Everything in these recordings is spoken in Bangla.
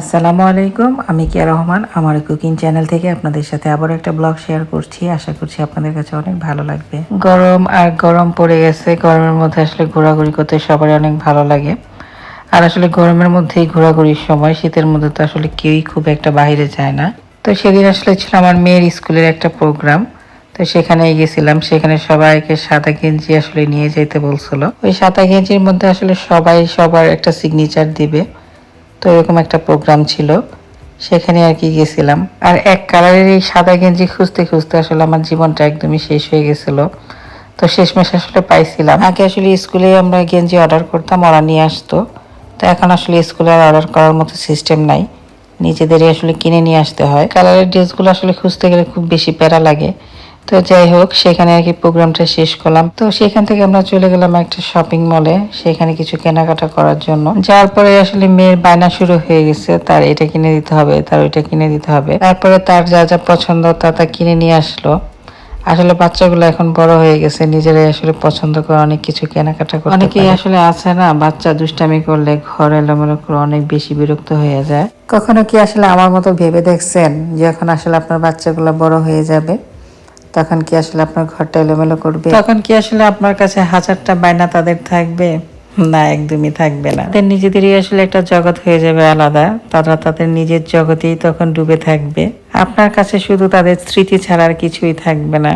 আসসালামু আলাইকুম, আমি কিয়া রহমান আমার কুকিং চ্যানেল থেকে আপনাদের সাথে আবার একটা ব্লগ শেয়ার করছি। আশা করছি আপনাদের কাছে অনেক ভালো লাগবে। গরম পড়ে গেছে। গরমের মধ্যে আসলে ঘোরাঘুরি করতে সবারই অনেক ভালো লাগে। আর আসলে গরমের মধ্যেই ঘোরাঘুরির সময়, শীতের মধ্যে তো আসলে কেউই খুব একটা বাইরে যায় না। তো সেদিন আসলে ছিল আমার মেয়ের স্কুলের একটা প্রোগ্রাম। তো সেখানে গেছিলাম। সেখানে সবাইকে সাদা গেঞ্জি আসলে নিয়ে যেতে বলছিল। ওই সাদা গেঞ্জির মধ্যে আসলে সবাই সবার একটা সিগনেচার দিবে। তো এরকম একটা প্রোগ্রাম ছিল, সেখানে আর কি গেছিলাম। আর এক কালারের এই সাদা গেঞ্জি খুঁজতে খুঁজতে আসলে আমার জীবনটা একদমই শেষ হয়ে গেছিল। তো শেষমেশ আসলে পাইছিলাম। আগে আসলে স্কুলে আমরা গেঞ্জি অর্ডার করতাম, ওরা নিয়ে আসতো। তো এখন আসলে স্কুলে আর অর্ডার করার মতো সিস্টেম নাই, নিজেদেরই আসলে কিনে নিয়ে আসতে হয়। কালারের ড্রেসগুলো আসলে খুঁজতে গেলে খুব বেশি প্যারা লাগে। তো যাই হোক, সেখানে আর কি প্রোগ্রামটা শেষ করলাম। তো সেখান থেকে আমরা চলে গেলাম একটা শপিং মলে, সেখানে কিছু কেনাকাটা করার জন্য। যাওয়ার পরে আসলে মেয়ের বায়না শুরু হয়ে গেছে, তার এটা কিনে দিতে হবে, তার ওইটা কিনে দিতে হবে। তারপরে তার যা যা পছন্দ তা কিনে নিয়ে আসলো। আসলে বাচ্চাগুলো এখন বড় হয়ে গেছে, নিজেরাই আসলে পছন্দ করে অনেক কিছু কেনাকাটা করে। অনেকেই আসলে আছে না, বাচ্চা দুষ্টামি করলে ঘর এলোমেলো করে অনেক বেশি বিরক্ত হয়ে যায়। কখনো কি আসলে আমার মতো ভেবে দেখছেন, যখন আসলে আপনার বাচ্চাগুলো বড় হয়ে যাবে তখন কি আসলে আপনার ঘরটা এলোমেলো করবে? তখন কি আসলে আপনার কাছে হাজারটা বায়না তাদের থাকবে? না, একদমই থাকবে না। তাদের নিজেদেরই আসলে একটা জগৎ হয়ে যাবে আলাদা। তারা তাদের নিজের জগতেই তখন ডুবে থাকবে। আপনার কাছে শুধু তাদের স্মৃতি ছাড়া আর কিছুই থাকবে না।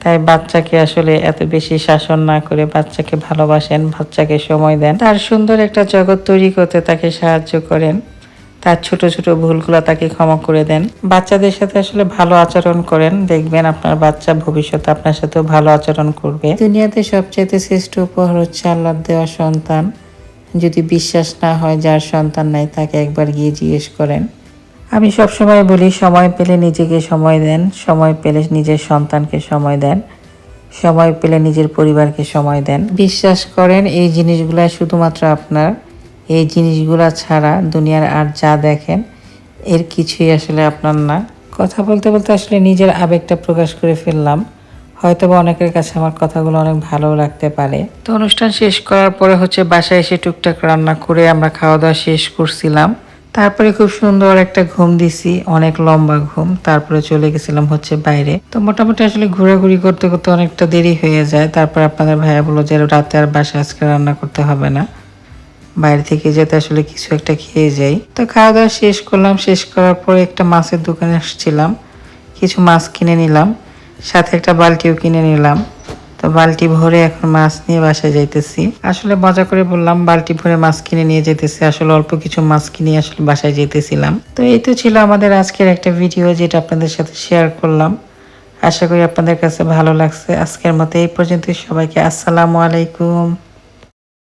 তাই বাচ্চাকে আসলে এত বেশি শাসন না করে বাচ্চাকে ভালোবাসেন, বাচ্চাকে সময় দেন, তার সুন্দর একটা জগৎ তৈরি করতে তাকে সাহায্য করেন। তার ছোট ছোট ভুলগুলো তাকে ক্ষমা করে দেন। বাচ্চাদের সাথে আসলে ভালো আচরণ করেন, দেখবেন আপনার বাচ্চা ভবিষ্যতে আপনার সাথেও ভালো আচরণ করবে। দুনিয়াতে সবচেয়ে শ্রেষ্ঠ উপহার হচ্ছে আল্লাহর দেওয়া সন্তান। যদি বিশ্বাস না হয় যার সন্তান নাই, তাকে একবার গিয়ে জিজ্ঞেস করেন। আমি সবসময় বলি, সময় পেলে নিজেকে সময় দেন, সময় পেলে নিজের সন্তানকে সময় দেন, সময় পেলে নিজের পরিবারকে সময় দেন। বিশ্বাস করেন, এই জিনিসগুলো শুধুমাত্র আপনার। এই জিনিসগুলো ছাড়া দুনিয়ার আর যা দেখেন এর কিছুই আসলে আপনার না। কথা বলতে বলতে আসলে নিজের আবেগটা প্রকাশ করে ফেললাম। হয়তোবা অনেকের কাছে আমার কথাগুলো অনেক ভালো লাগতে পারে। তো অনুষ্ঠান শেষ করার পরে বাসায় এসে টুকটাক রান্না করে আমরা খাওয়া দাওয়া শেষ করছিলাম। তারপরে খুব সুন্দর একটা ঘুম দিছি, অনেক লম্বা ঘুম। তারপরে চলে গেছিলাম বাইরে। তো মোটামুটি আসলে ঘোরাঘুরি করতে করতে অনেকটা দেরি হয়ে যায়। তারপর আপনাদের ভাইয়া বললো যে রাতে আর বাসায় আজকে রান্না করতে হবে না, বাইরে থেকে যেতে আসলে কিছু একটা খেয়ে যাই। তো খাওয়া দাওয়া শেষ করলাম। শেষ করার পরে একটা মাছের দোকানে আসছিলাম, কিছু মাছ কিনে নিলাম, সাথে একটা বালতিও কিনে নিলাম। তো বালতি ভরে এখন মাছ নিয়ে বাসায় যাইতেছি। আসলে মজা করে বললাম বালতি ভরে মাছ কিনে নিয়ে যেতেছি, আসলে অল্প কিছু মাছ কিনে আসলে বাসায় যেতেছিলাম। তো এই তো ছিল আমাদের আজকের একটা ভিডিও, যেটা আপনাদের সাথে শেয়ার করলাম। আশা করি আপনাদের কাছে ভালো লাগছে। আজকের মতো এই পর্যন্ত। সবাইকে আসসালামু আলাইকুম।